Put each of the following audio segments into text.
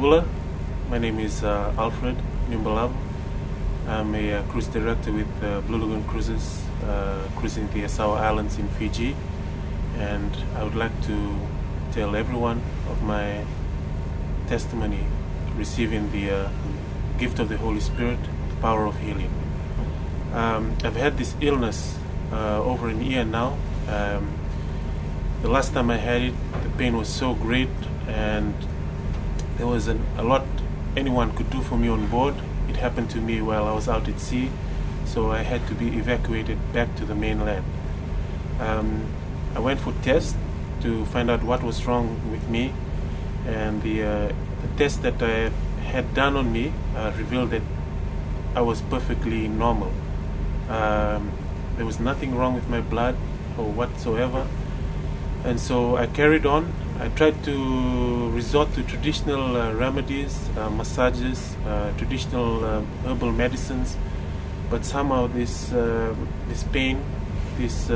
Bula. My name is Alfred Nimbalavu. I'm a cruise director with Blue Lagoon Cruises, cruising the Asawa Islands in Fiji, and I would like to tell everyone of my testimony receiving the gift of the Holy Spirit, the power of healing. I've had this illness over a year now. The last time I had it, the pain was so great, and there was a lot anyone could do for me on board. It happened to me while I was out at sea, so I had to be evacuated back to the mainland. I went for tests to find out what was wrong with me, and the test that I had done on me revealed that I was perfectly normal. There was nothing wrong with my blood or whatsoever, and so I carried on. I tried to resort to traditional remedies, massages, traditional herbal medicines, but somehow this pain, this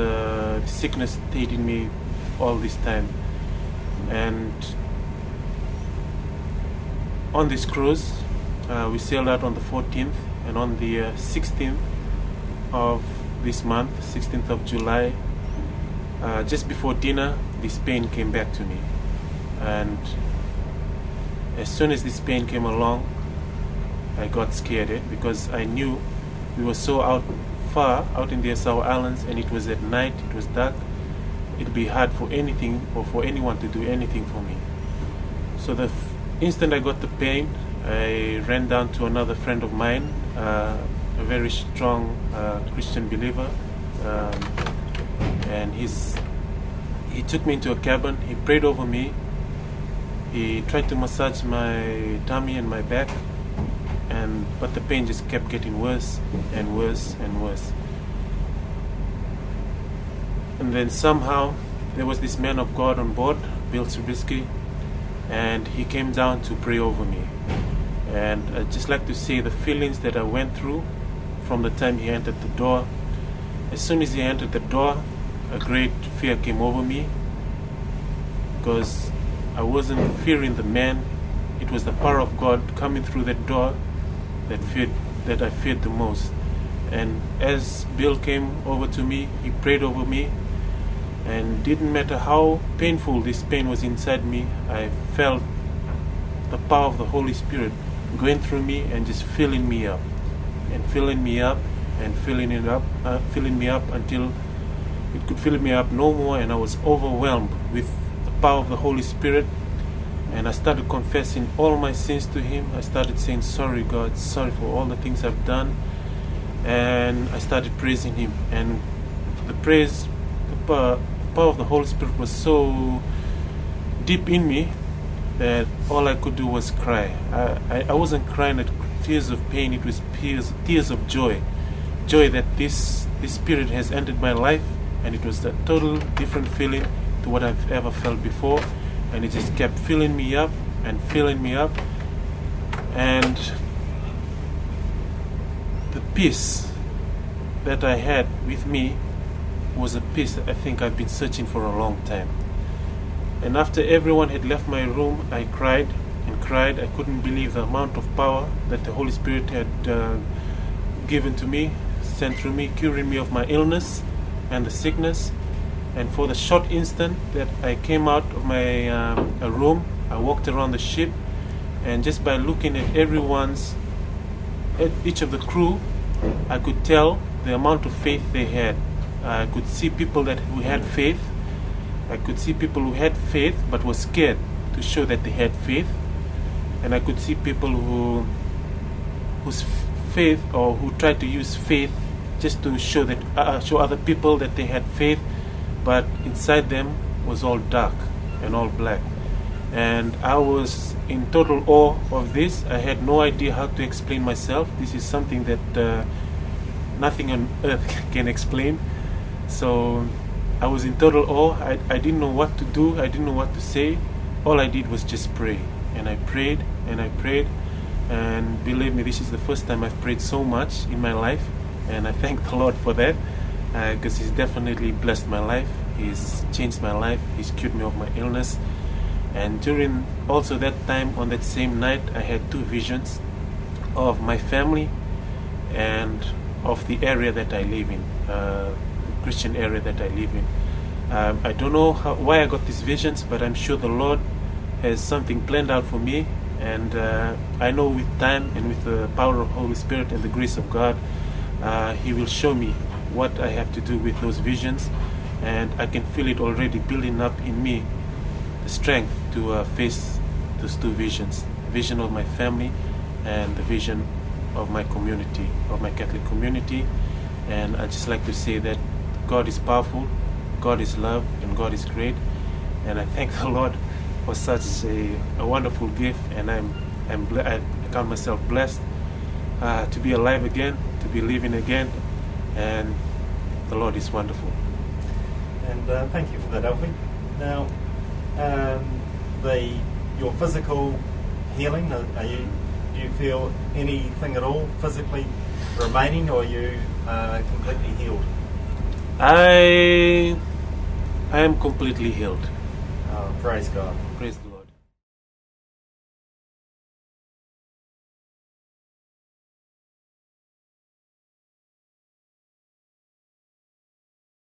sickness stayed in me all this time. And on this cruise, we sailed out on the 14th, and on the 16th of this month, 16th of July, just before dinner, this pain came back to me. And as soon as this pain came along, I got scared, because I knew we were so far out in the Asawa Islands, and it was at night, it was dark. It'd be hard for anything or for anyone to do anything for me. So the instant I got the pain, I ran down to another friend of mine, a very strong Christian believer, and he took me into a cabin. He prayed over me. He tried to massage my tummy and my back, but the pain just kept getting worse and worse and worse. And then somehow there was this man of God on board, Bill Trubisky, and he came down to pray over me. And I'd just like to say the feelings that I went through from the time he entered the door. As soon as he entered the door, a great fear came over me, because I wasn't fearing the man. It was the power of God coming through that door that I feared the most. And as Bill came over to me, he prayed over me, and didn't matter how painful this pain was inside me, I felt the power of the Holy Spirit going through me and just filling me up and filling me up and filling me up until it could fill me up no more, and I was overwhelmed with the power of the Holy Spirit. And I started confessing all my sins to Him. I started saying, "Sorry, God, sorry for all the things I've done." And I started praising Him. And the power of the Holy Spirit was so deep in me that all I could do was cry. I wasn't crying at tears of pain. It was tears of joy that this Spirit has entered my life, and it was a total different feeling to what I've ever felt before. And it just kept filling me up and filling me up. And the peace that I had with me was a peace that I think I've been searching for a long time. And after everyone had left my room, I cried and cried. I couldn't believe the amount of power that the Holy Spirit had given to me, sent through me, curing me of my illness and the sickness. And for the short instant that I came out of my room, I walked around the ship, and just by looking at each of the crew, I could tell the amount of faith they had. I could see people who had faith. I could see people who had faith but were scared to show that they had faith. And I could see people whose faith, or who tried to use faith just to show other people that they had faith, but inside them was all dark and all black. And I was in total awe of this. I had no idea how to explain myself. This is something that nothing on earth can explain. So I was in total awe. I didn't know what to do. I didn't know what to say. All I did was just pray. And I prayed and I prayed. And believe me, this is the first time I've prayed so much in my life. And I thank the Lord for that, because He's definitely blessed my life. He's changed my life. He's cured me of my illness. And during also that time, on that same night, I had two visions of my family and of the area that I live in, the Christian area that I live in. I don't know why I got these visions, but I'm sure the Lord has something planned out for me, and I know with time and with the power of Holy Spirit and the grace of God, He will show me what I have to do with those visions, and I can feel it already building up in me, the strength to face those two visions, the vision of my family and the vision of my community, of my Catholic community. And I just like to say that God is powerful, God is love, and God is great. And I thank the Lord for such a wonderful gift, and I count myself blessed to be alive again, to be living again, and the Lord is wonderful. And thank you for that, Alfie. Now, your physical healing, do you feel anything at all physically remaining, or are you completely healed? I am completely healed. Praise God. Praise God.